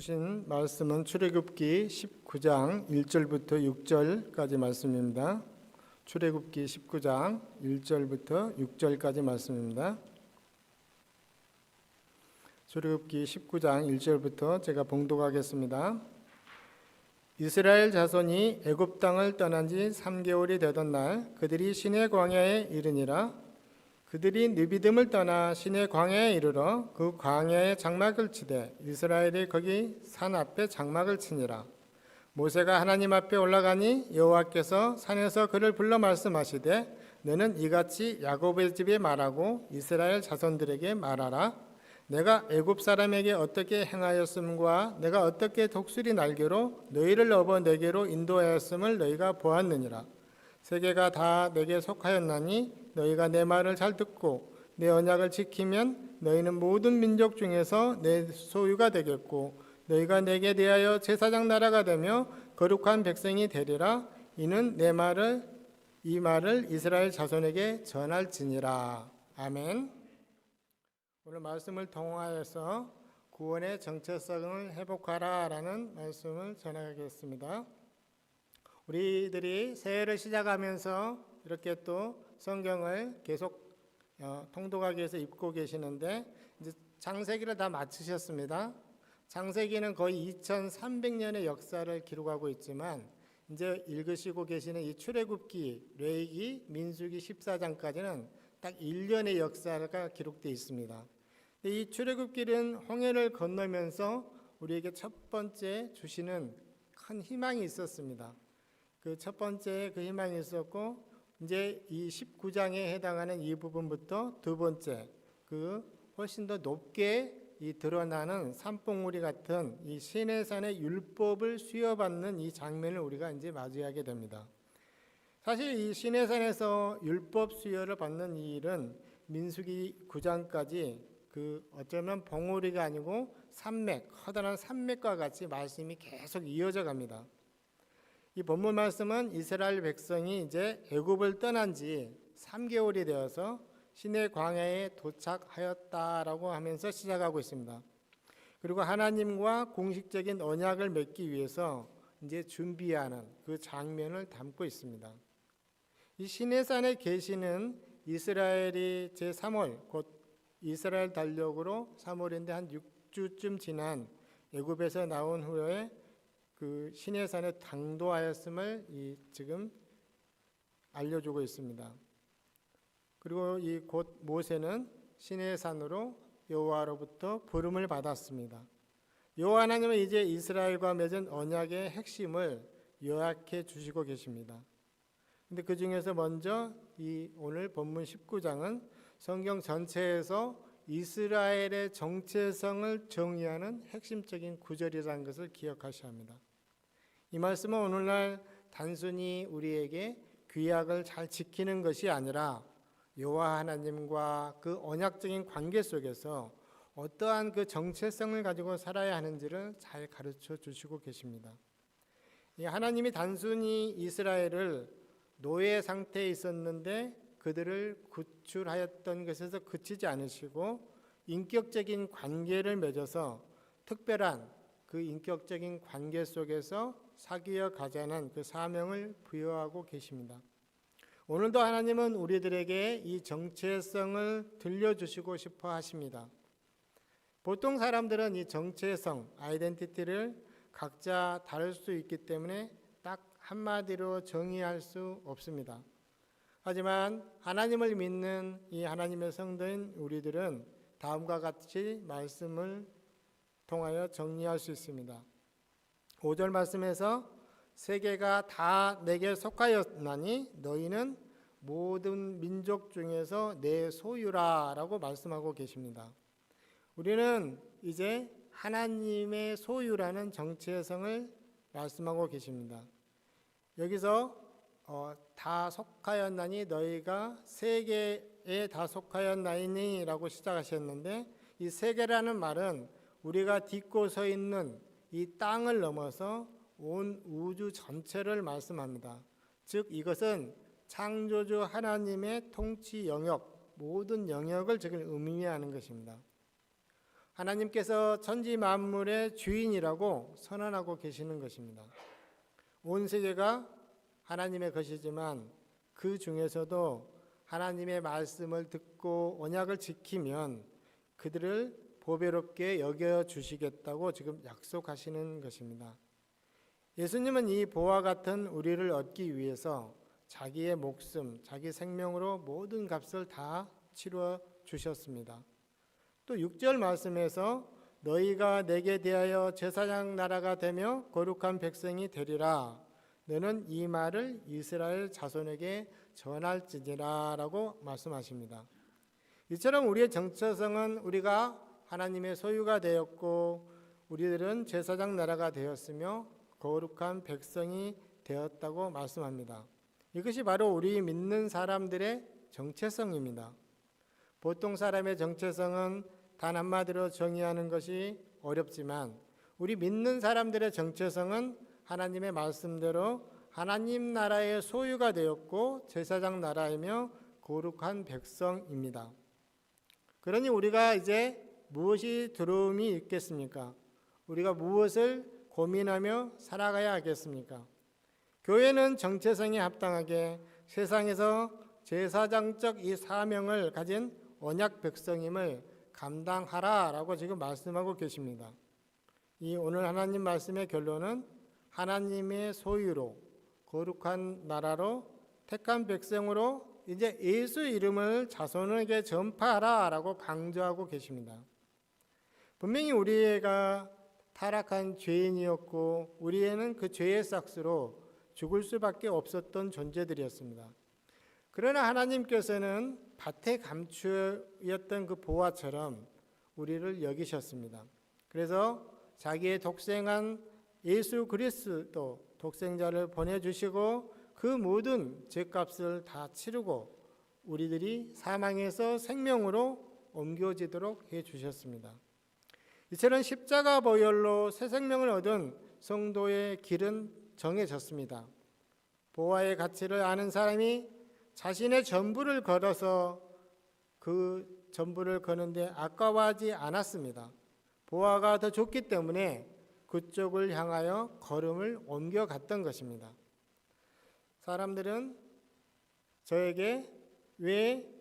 주신 말씀은 출애굽기 19장 1절부터 6절까지 말씀입니다. 출애굽기 19장 1절부터 6절까지 말씀입니다. 출애굽기 19장 1절부터 제가 봉독하겠습니다. 이스라엘 자손이 애굽 땅을 떠난 지 3개월이 되던 날 그들이 시내 광야에 이르니라. 그들이 느비딤을 떠나 시내 광야에 이르러 그 광야에 장막을 치되 이스라엘이 거기 산 앞에 장막을 치니라. 모세가 하나님 앞에 올라가니 여호와께서 산에서 그를 불러 말씀하시되 너는 이같이 야곱의 집에 말하고 이스라엘 자손들에게 말하라. 내가 애굽 사람에게 어떻게 행하였음과 내가 어떻게 독수리 날개로 너희를 업어 내게로 인도하였음을 너희가 보았느니라. 세계가 다 내게 속하였나니 너희가 내 말을 잘 듣고 내 언약을 지키면 너희는 모든 민족 중에서 내 소유가 되겠고 너희가 내게 대하여 제사장 나라가 되며 거룩한 백성이 되리라. 이는 이 말을 이스라엘 자손에게 전할지니라. 아멘. 오늘 말씀을 통하여서 구원의 정체성을 회복하라라는 말씀을 전하겠습니다. 우리들이 새해를 시작하면서 이렇게 또 성경을 계속 통독하기 위해서 읽고 계시는데 이제 창세기를 다 마치셨습니다. 창세기는 거의 2300년의 역사를 기록하고 있지만 이제 읽으시고 계시는 이 출애굽기, 레위기, 민수기 14장까지는 딱 1년의 역사가 기록되어 있습니다. 이 출애굽기는 홍해를 건너면서 우리에게 첫 번째 주시는 큰 희망이 있었습니다. 그 첫 번째 그 희망이 있었고 이제 이 19장에 해당하는 이 부분부터 두 번째 그 훨씬 더 높게 이 드러나는 산봉우리 같은 이 시내산의 율법을 수여받는 이 장면을 우리가 이제 맞이하게 됩니다. 사실 이 시내산에서 율법 수여를 받는 이 일은 민수기 9장까지 그 어쩌면 봉우리가 아니고 산맥, 커다란 산맥과 같이 말씀이 계속 이어져 갑니다. 이 본문 말씀은 이스라엘 백성이 이제 애굽을 떠난 지 3개월이 되어서 시내 광야에 도착하였다라고 하면서 시작하고 있습니다. 그리고 하나님과 공식적인 언약을 맺기 위해서 이제 준비하는 그 장면을 담고 있습니다. 이 시내산에 계시는 이스라엘이 제3월 곧 이스라엘 달력으로 3월인데 한 6주쯤 지난 애굽에서 나온 후에 그 시내산에 당도하였음을 지금 알려주고 있습니다. 그리고 이 곧 모세는 시내산으로 여호와로부터 부름을 받았습니다. 여호와 하나님은 이제 이스라엘과 맺은 언약의 핵심을 요약해 주시고 계십니다. 근데 그 중에서 먼저 이 오늘 본문 19장은 성경 전체에서 이스라엘의 정체성을 정의하는 핵심적인 구절이라는 것을 기억하셔야 합니다. 이 말씀은 오늘날 단순히 우리에게 규약을 잘 지키는 것이 아니라 여호와 하나님과 그 언약적인 관계 속에서 어떠한 그 정체성을 가지고 살아야 하는지를 잘 가르쳐 주시고 계십니다. 하나님이 단순히 이스라엘을 노예 상태에 있었는데 그들을 구출하였던 것에서 그치지 않으시고 인격적인 관계를 맺어서 특별한 그 인격적인 관계 속에서 사귀어 가자는 그 사명을 부여하고 계십니다. 오늘도 하나님은 우리들에게 이 정체성을 들려주시고 싶어 하십니다. 보통 사람들은 이 정체성, 아이덴티티를 각자 다를 수 있기 때문에 딱 한마디로 정의할 수 없습니다. 하지만 하나님을 믿는 이 하나님의 성도인 우리들은 다음과 같이 말씀을 통하여 정리할 수 있습니다. 5절 말씀에서 세계가 다 내게 속하였나니 너희는 모든 민족 중에서 내 소유라 라고 말씀하고 계십니다. 우리는 이제 하나님의 소유라는 정체성을 말씀하고 계십니다. 여기서 다 속하였나니 너희가 세계에 다 속하였나니 라고 시작하셨는데 이 세계라는 말은 우리가 딛고 서 있는 이 땅을 넘어서 온 우주 전체를 말씀합니다. 즉 이것은 창조주 하나님의 통치 영역, 모든 영역을 지금 의미하는 것입니다. 하나님께서 천지 만물의 주인이라고 선언하고 계시는 것입니다. 온 세계가 하나님의 것이지만 그 중에서도 하나님의 말씀을 듣고 언약을 지키면 그들을 보배롭게 여겨주시겠다고 지금 약속하시는 것입니다. 예수님은 이 보화 같은 우리를 얻기 위해서 자기의 목숨, 자기 생명으로 모든 값을 다 치루어 주셨습니다. 또 6절 말씀에서 너희가 내게 대하여 제사장 나라가 되며 거룩한 백성이 되리라. 너는 이 말을 이스라엘 자손에게 전할지니라 라고 말씀하십니다. 이처럼 우리의 정체성은 우리가 하나님의 소유가 되었고 우리들은 제사장 나라가 되었으며 거룩한 백성이 되었다고 말씀합니다. 이것이 바로 우리 믿는 사람들의 정체성입니다. 보통 사람의 정체성은 단 한마디로 정의하는 것이 어렵지만 우리 믿는 사람들의 정체성은 하나님의 말씀대로 하나님 나라의 소유가 되었고 제사장 나라이며 거룩한 백성입니다. 그러니 우리가 이제 무엇이 두려움이 있겠습니까? 우리가 무엇을 고민하며 살아가야 하겠습니까? 교회는 정체성에 합당하게 세상에서 제사장적 이 사명을 가진 언약 백성임을 감당하라라고 지금 말씀하고 계십니다. 이 오늘 하나님 말씀의 결론은 하나님의 소유로 거룩한 나라로 택한 백성으로 이제 예수 이름을 자손에게 전파하라라고 강조하고 계십니다. 분명히 우리가 타락한 죄인이었고 우리에는 그 죄의 삭스로 죽을 수밖에 없었던 존재들이었습니다. 그러나 하나님께서는 밭의 감추였던 그 보화처럼 우리를 여기셨습니다. 그래서 자기의 독생한 예수 그리스도 독생자를 보내주시고 그 모든 죄값을 다 치르고 우리들이 사망에서 생명으로 옮겨지도록 해주셨습니다. 이처럼 십자가 보혈로 새 생명을 얻은 성도의 길은 정해졌습니다. 보화의 가치를 아는 사람이 자신의 전부를 걸어서 그 전부를 거는데 아까워하지 않았습니다. 보화가 더 좋기 때문에 그쪽을 향하여 걸음을 옮겨갔던 것입니다. 사람들은 저에게 왜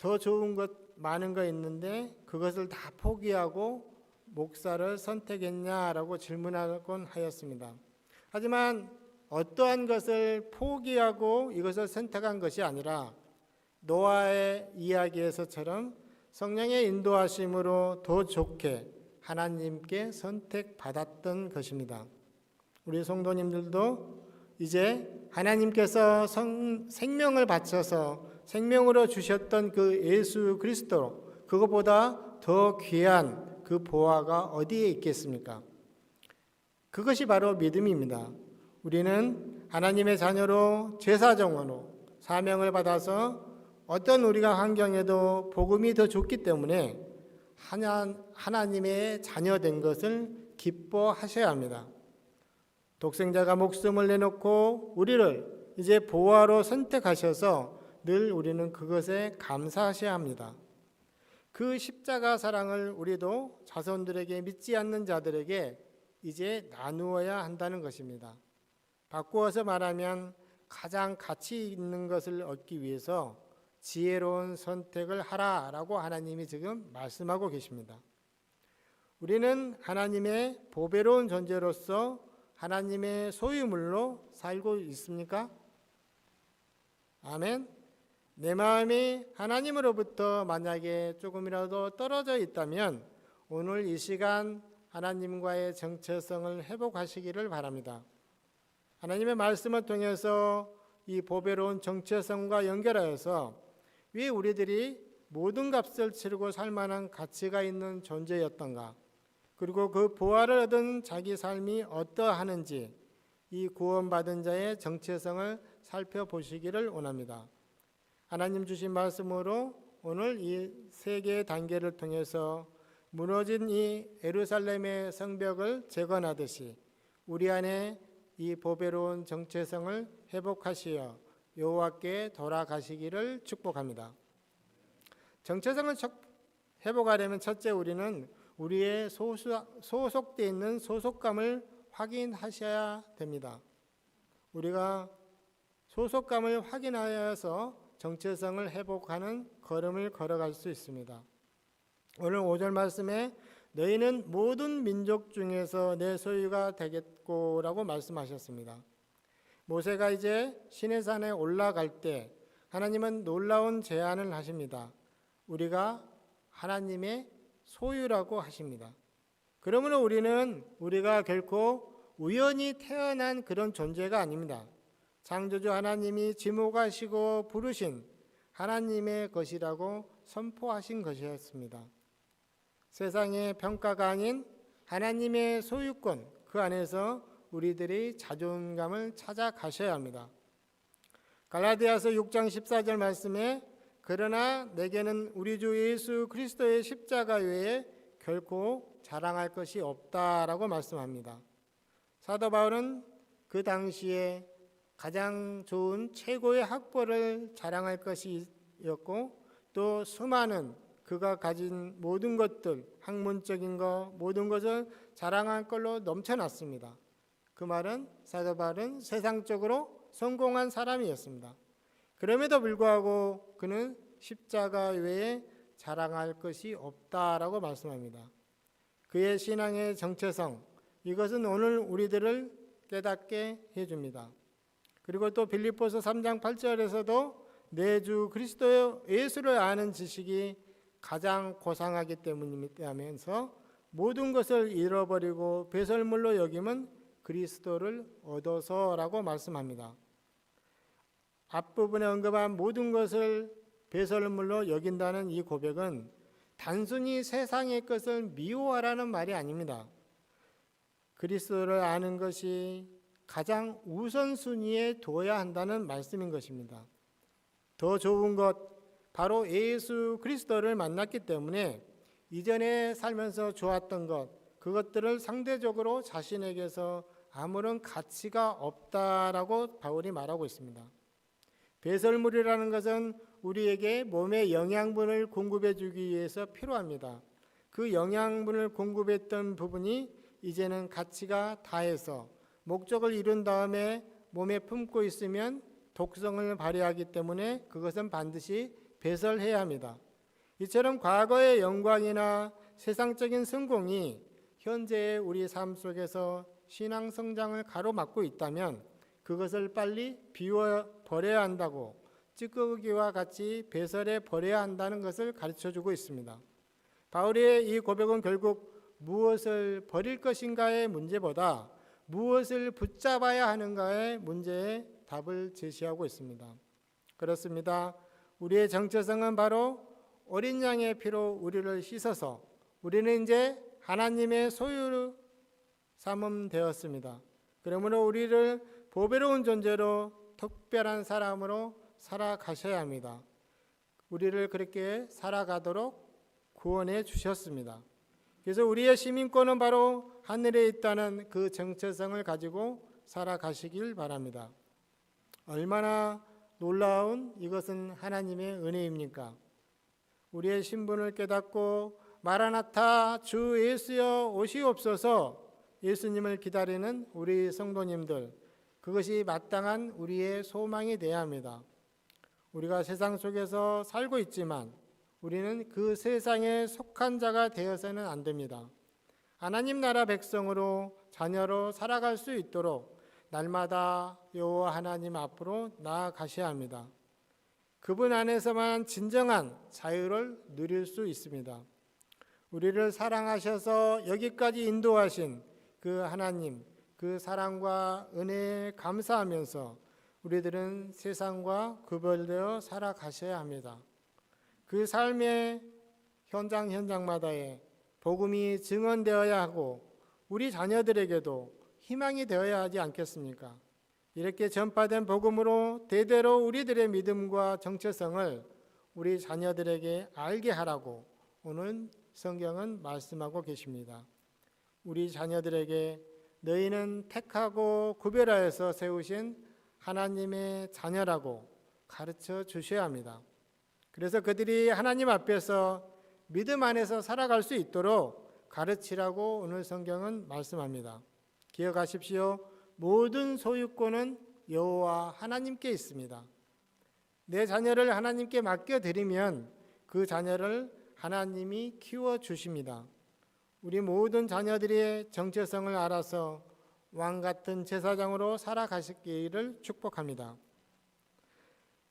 더 좋은 것 많은 거 있는데 그것을 다 포기하고 목사를 선택했냐라고 질문하곤 하였습니다. 하지만 어떠한 것을 포기하고 이것을 선택한 것이 아니라 노아의 이야기에서처럼 성령의 인도하심으로 더 좋게 하나님께 선택받았던 것입니다. 우리 성도님들도 이제 하나님께서 생명을 바쳐서 생명으로 주셨던 그 예수 그리스도 그것보다 더 귀한 그 보화가 어디에 있겠습니까? 그것이 바로 믿음입니다. 우리는 하나님의 자녀로 제사정으로 사명을 받아서 어떤 우리가 환경에도 복음이 더 좋기 때문에 하나님의 자녀된 것을 기뻐하셔야 합니다. 독생자가 목숨을 내놓고 우리를 이제 보화로 선택하셔서 늘 우리는 그것에 감사하셔야 합니다. 그 십자가 사랑을 우리도 자손들에게 믿지 않는 자들에게 이제 나누어야 한다는 것입니다. 바꾸어서 말하면 가장 가치 있는 것을 얻기 위해서 지혜로운 선택을 하라라고 하나님이 지금 말씀하고 계십니다. 우리는 하나님의 보배로운 존재로서 하나님의 소유물로 살고 있습니까? 아멘. 내 마음이 하나님으로부터 만약에 조금이라도 떨어져 있다면 오늘 이 시간 하나님과의 정체성을 회복하시기를 바랍니다. 하나님의 말씀을 통해서 이 보배로운 정체성과 연결하여서 왜 우리들이 모든 값을 치르고 살 만한 가치가 있는 존재였던가, 그리고 그 보화를 얻은 자기 삶이 어떠하는지 이 구원받은 자의 정체성을 살펴보시기를 원합니다. 하나님 주신 말씀으로 오늘 이 세 개의 단계를 통해서 무너진 이 예루살렘의 성벽을 재건하듯이 우리 안에 이 보배로운 정체성을 회복하시어 여호와께 돌아가시기를 축복합니다. 정체성을 회복하려면 첫째 우리는 우리의 소속되어 있는 소속감을 확인하셔야 됩니다. 우리가 소속감을 확인하여서 정체성을 회복하는 걸음을 걸어갈 수 있습니다. 오늘 5절 말씀에 너희는 모든 민족 중에서 내 소유가 되겠고 라고 말씀하셨습니다. 모세가 이제 시내산에 올라갈 때 하나님은 놀라운 제안을 하십니다. 우리가 하나님의 소유라고 하십니다. 그러므로 우리가 결코 우연히 태어난 그런 존재가 아닙니다. 창조주 하나님이 지목하시고 부르신 하나님의 것이라고 선포하신 것이었습니다. 세상의 평가가 아닌 하나님의 소유권, 그 안에서 우리들이 자존감을 찾아가셔야 합니다. 갈라디아서 6장 14절 말씀에 그러나 내게는 우리 주 예수 그리스도의 십자가 외에 결코 자랑할 것이 없다라고 말씀합니다. 사도 바울은 그 당시에 가장 좋은 최고의 학벌을 자랑할 것이었고 또 수많은 그가 가진 모든 것들, 학문적인 것, 모든 것을 자랑할 걸로 넘쳐났습니다. 그 말은 사도 바울은 세상적으로 성공한 사람이었습니다. 그럼에도 불구하고 그는 십자가 외에 자랑할 것이 없다라고 말씀합니다. 그의 신앙의 정체성, 이것은 오늘 우리들을 깨닫게 해줍니다. 그리고 또 빌립보서 3장 8절에서도 내 주 그리스도 예수를 아는 지식이 가장 고상하기 때문이면서 모든 것을 잃어버리고 배설물로 여김은 그리스도를 얻어서라고 말씀합니다. 앞부분에 언급한 모든 것을 배설물로 여긴다는 이 고백은 단순히 세상의 것을 미워하라는 말이 아닙니다. 그리스도를 아는 것이 가장 우선순위에 둬야 한다는 말씀인 것입니다. 더 좋은 것, 바로 예수 그리스도를 만났기 때문에 이전에 살면서 좋았던 것, 그것들을 상대적으로 자신에게서 아무런 가치가 없다라고 바울이 말하고 있습니다. 배설물이라는 것은 우리에게 몸에 영양분을 공급해 주기 위해서 필요합니다. 그 영양분을 공급했던 부분이 이제는 가치가 다해서 목적을 이룬 다음에 몸에 품고 있으면 독성을 발휘하기 때문에 그것은 반드시 배설해야 합니다. 이처럼 과거의 영광이나 세상적인 성공이 현재의 우리 삶 속에서 신앙 성장을 가로막고 있다면 그것을 빨리 비워버려야 한다고, 찌꺼기와 같이 배설해 버려야 한다는 것을 가르쳐주고 있습니다. 바울의 이 고백은 결국 무엇을 버릴 것인가의 문제보다 무엇을 붙잡아야 하는가의 문제에 답을 제시하고 있습니다. 그렇습니다. 우리의 정체성은 바로 어린 양의 피로 우리를 씻어서 우리는 이제 하나님의 소유로 삼음되었습니다. 그러므로 우리를 보배로운 존재로 특별한 사람으로 살아가셔야 합니다. 우리를 그렇게 살아가도록 구원해 주셨습니다. 그래서 우리의 시민권은 바로 하늘에 있다는 그 정체성을 가지고 살아가시길 바랍니다. 얼마나 놀라운 이것은 하나님의 은혜입니까? 우리의 신분을 깨닫고 마라나타 주 예수여 오시옵소서 예수님을 기다리는 우리 성도님들, 그것이 마땅한 우리의 소망이 되어야 합니다. 우리가 세상 속에서 살고 있지만 우리는 그 세상에 속한 자가 되어서는 안 됩니다. 하나님 나라 백성으로 자녀로 살아갈 수 있도록 날마다 여호와 하나님 앞으로 나아가셔야 합니다. 그분 안에서만 진정한 자유를 누릴 수 있습니다. 우리를 사랑하셔서 여기까지 인도하신 그 하나님, 그 사랑과 은혜에 감사하면서 우리들은 세상과 구별되어 살아가셔야 합니다. 그 삶의 현장마다에 복음이 증언되어야 하고 우리 자녀들에게도 희망이 되어야 하지 않겠습니까? 이렇게 전파된 복음으로 대대로 우리들의 믿음과 정체성을 우리 자녀들에게 알게 하라고 오늘 성경은 말씀하고 계십니다. 우리 자녀들에게 너희는 택하고 구별하여서 세우신 하나님의 자녀라고 가르쳐 주셔야 합니다. 그래서 그들이 하나님 앞에서 믿음 안에서 살아갈 수 있도록 가르치라고 오늘 성경은 말씀합니다. 기억하십시오. 모든 소유권은 여호와 하나님께 있습니다. 내 자녀를 하나님께 맡겨드리면 그 자녀를 하나님이 키워주십니다. 우리 모든 자녀들의 정체성을 알아서 왕같은 제사장으로 살아가시기를 축복합니다.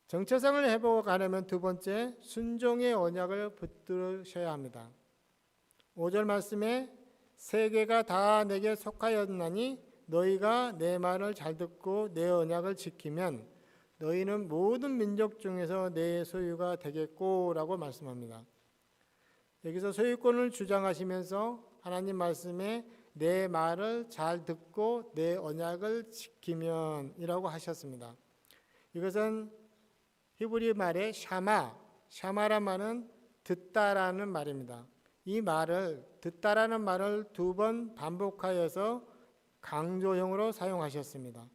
정체성을 회복하려면 두 번째, 순종의 언약을 붙들으셔야 합니다. 5절 말씀에 세계가 다 내게 속하였나니 너희가 내 말을 잘 듣고 내 언약을 지키면 너희는 모든 민족 중에서 내 소유가 되겠고 라고 말씀합니다. 여기서 소유권을 주장하시면서 하나님 말씀에 내 말을 잘 듣고 내 언약을 지키면 이라고 하셨습니다. 이것은 히브리 말의 샤마란 말은 듣다라는 말입니다. 이 말을 듣다라는 말을 두 번 반복하여서 강조형으로 사용하셨습니다.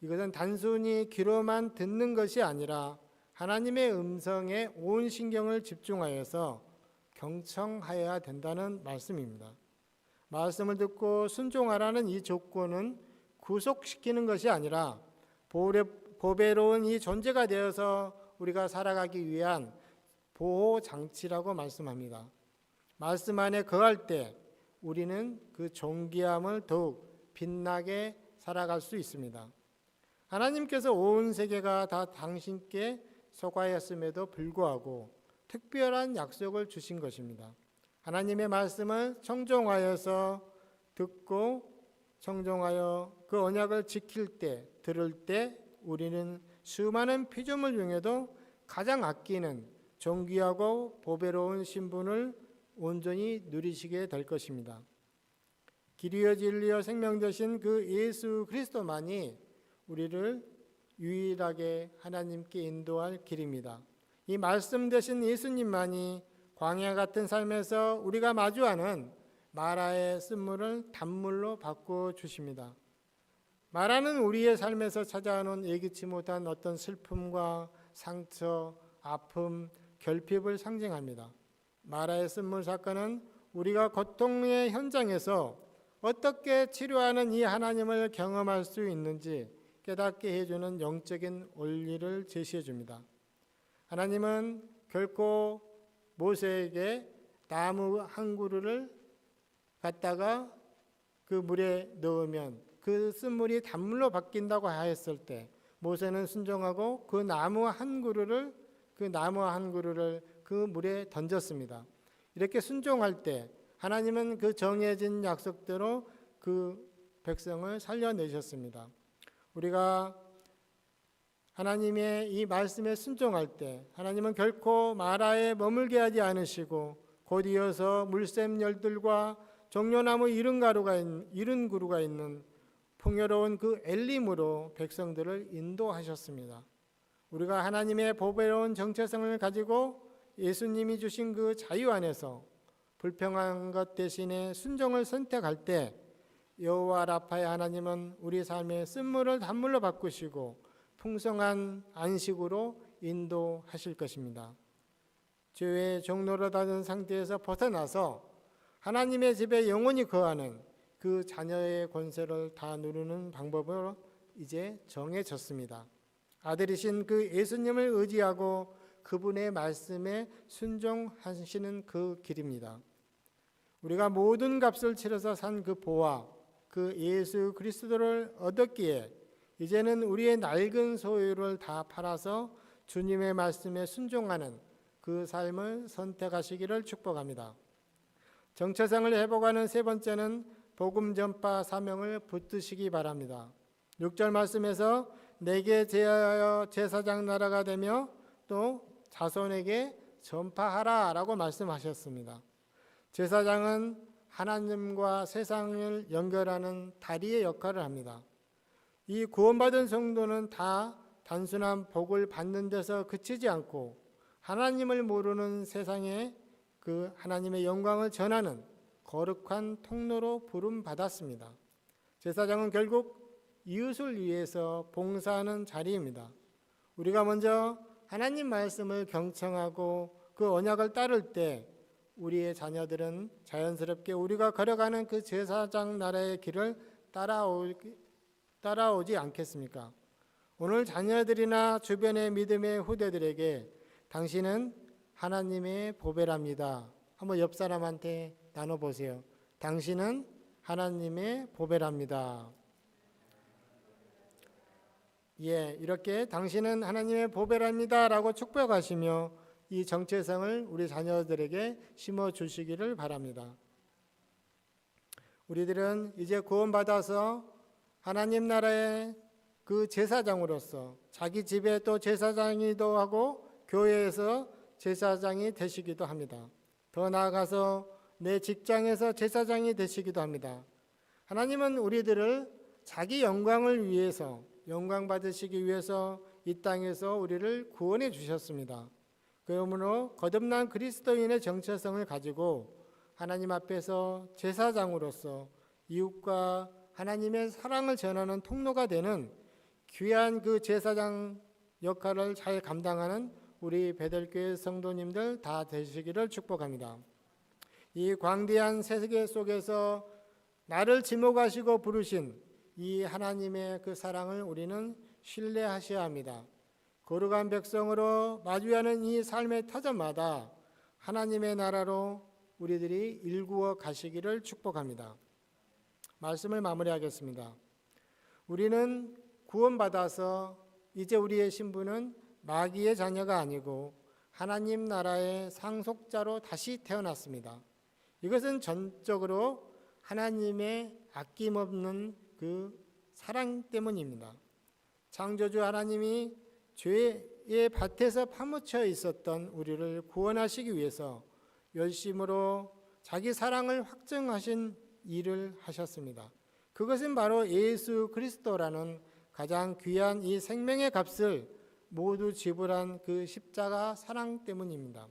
이것은 단순히 귀로만 듣는 것이 아니라 하나님의 음성에 온 신경을 집중하여서 경청하여야 된다는 말씀입니다. 말씀을 듣고 순종하라는 이 조건은 구속시키는 것이 아니라 보배로운 이 존재가 되어서 우리가 살아가기 위한 보호장치라고 말씀합니다. 말씀 안에 거할 때 우리는 그 존귀함을 더욱 빛나게 살아갈 수 있습니다. 하나님께서 온 세계가 다 당신께 속하였음에도 불구하고 특별한 약속을 주신 것입니다. 하나님의 말씀을 청종하여서 듣고 청종하여 그 언약을 지킬 때, 들을 때 우리는 수많은 피조물 중에도 가장 아끼는 존귀하고 보배로운 신분을 온전히 누리시게 될 것입니다. 길이요 진리요 생명 되신 그 예수 그리스도만이 우리를 유일하게 하나님께 인도할 길입니다. 이 말씀 되신 예수님만이 광야 같은 삶에서 우리가 마주하는 마라의 쓴물을 단물로 바꿔 주십니다. 마라는 우리의 삶에서 찾아오는 예기치 못한 어떤 슬픔과 상처, 아픔, 결핍을 상징합니다. 마라의 쓴물 사건은 우리가 고통의 현장에서 어떻게 치료하는 이 하나님을 경험할 수 있는지 깨닫게 해주는 영적인 원리를 제시해 줍니다. 하나님은 결코 모세에게 나무 한 그루를 갖다가 그 물에 넣으면 그 쓴물이 단물로 바뀐다고 하였을 때 모세는 순종하고 그 나무 한 그루를 그 물에 던졌습니다. 이렇게 순종할 때 하나님은 그 정해진 약속대로 그 백성을 살려내셨습니다. 우리가 하나님의 이 말씀에 순종할 때 하나님은 결코 마라에 머물게 하지 않으시고 곧 이어서 물샘 열들과 종려나무 이른 그루가 있는 풍요로운 그 엘림으로 백성들을 인도하셨습니다. 우리가 하나님의 보배로운 정체성을 가지고 예수님이 주신 그 자유 안에서 불평한 것 대신에 순종을 선택할 때 여호와 라파의 하나님은 우리 삶의 쓴물을 단물로 바꾸시고 풍성한 안식으로 인도하실 것입니다. 죄의 종노릇하던 상태에서 벗어나서 하나님의 집에 영원히 거하는 그 자녀의 권세를 다 누르는 방법으로 이제 정해졌습니다. 아들이신 그 예수님을 의지하고 그분의 말씀에 순종하시는 그 길입니다. 우리가 모든 값을 치러서 산 그 보화, 그 예수 그리스도를 얻었기에 이제는 우리의 낡은 소유를 다 팔아서 주님의 말씀에 순종하는 그 삶을 선택하시기를 축복합니다. 정체성을 회복하는 세 번째는 복음 전파 사명을 붙드시기 바랍니다. 6절 말씀에서 내게 제하여 제사장 나라가 되며 또 자손에게 전파하라 라고 말씀하셨습니다. 제사장은 하나님과 세상을 연결하는 다리의 역할을 합니다. 이 구원받은 성도는 다 단순한 복을 받는 데서 그치지 않고 하나님을 모르는 세상에 그 하나님의 영광을 전하는 거룩한 통로로 부름받았습니다. 제사장은 결국 이웃을 위해서 봉사하는 자리입니다. 우리가 먼저 하나님 말씀을 경청하고 그 언약을 따를 때 우리의 자녀들은 자연스럽게 우리가 걸어가는 그 제사장 나라의 길을 따라오지 않겠습니까? 오늘 자녀들이나 주변의 믿음의 후대들에게 당신은 하나님의 보배랍니다. 한번 옆 사람한테 나눠보세요. 당신은 하나님의 보배랍니다. 예, 이렇게 당신은 하나님의 보배랍니다 라고 축복하시며 이 정체성을 우리 자녀들에게 심어주시기를 바랍니다. 우리들은 이제 구원받아서 하나님 나라의 그 제사장으로서 자기 집에 또 제사장이기도 하고 교회에서 제사장이 되시기도 합니다. 더 나아가서 내 직장에서 제사장이 되시기도 합니다. 하나님은 우리들을 자기 영광을 위해서, 영광 받으시기 위해서 이 땅에서 우리를 구원해 주셨습니다. 그러므로 거듭난 그리스도인의 정체성을 가지고 하나님 앞에서 제사장으로서 이웃과 하나님의 사랑을 전하는 통로가 되는 귀한 그 제사장 역할을 잘 감당하는 우리 베델교회 성도님들 다 되시기를 축복합니다. 이 광대한 세계 속에서 나를 지목하시고 부르신 이 하나님의 그 사랑을 우리는 신뢰하셔야 합니다. 거룩한 백성으로 마주하는 이 삶의 터전마다 하나님의 나라로 우리들이 일구어 가시기를 축복합니다. 말씀을 마무리하겠습니다. 우리는 구원받아서 이제 우리의 신분은 마귀의 자녀가 아니고 하나님 나라의 상속자로 다시 태어났습니다. 이것은 전적으로 하나님의 아낌없는 그 사랑 때문입니다. 창조주 하나님이 죄의 밭에서 파묻혀 있었던 우리를 구원하시기 위해서 열심으로 자기 사랑을 확증하신 일을 하셨습니다. 그것은 바로 예수 그리스도라는 가장 귀한 이 생명의 값을 모두 지불한 그 십자가 사랑 때문입니다.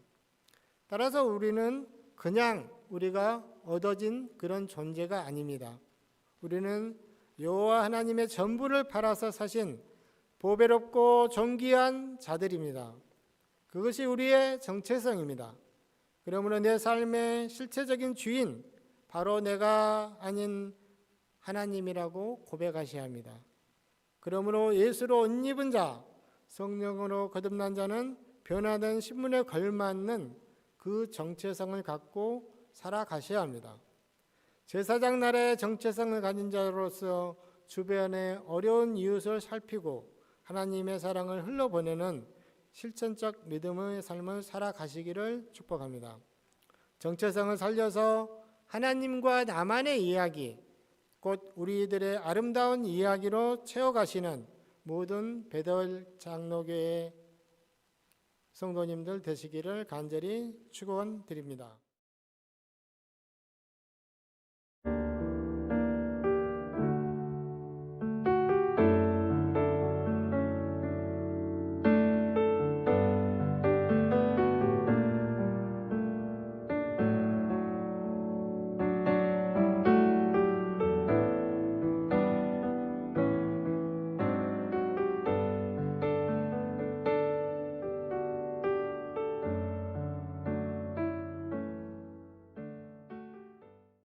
따라서 우리는 그냥 우리가 얻어진 그런 존재가 아닙니다. 우리는 여호와 하나님의 전부를 팔아서 사신 보배롭고 존귀한 자들입니다. 그것이 우리의 정체성입니다. 그러므로 내 삶의 실체적인 주인, 바로 내가 아닌 하나님이라고 고백하셔야 합니다. 그러므로 예수로 옷 입은 자, 성령으로 거듭난 자는 변화된 신분에 걸맞는 그 정체성을 갖고 살아가셔야 합니다. 제사장 나라의 정체성을 가진 자로서 주변의 어려운 이웃을 살피고 하나님의 사랑을 흘러보내는 실천적 믿음의 삶을 살아가시기를 축복합니다. 정체성을 살려서 하나님과 나만의 이야기, 곧 우리들의 아름다운 이야기로 채워가시는 모든 베델 장로교회 성도님들 되시기를 간절히 축원드립니다.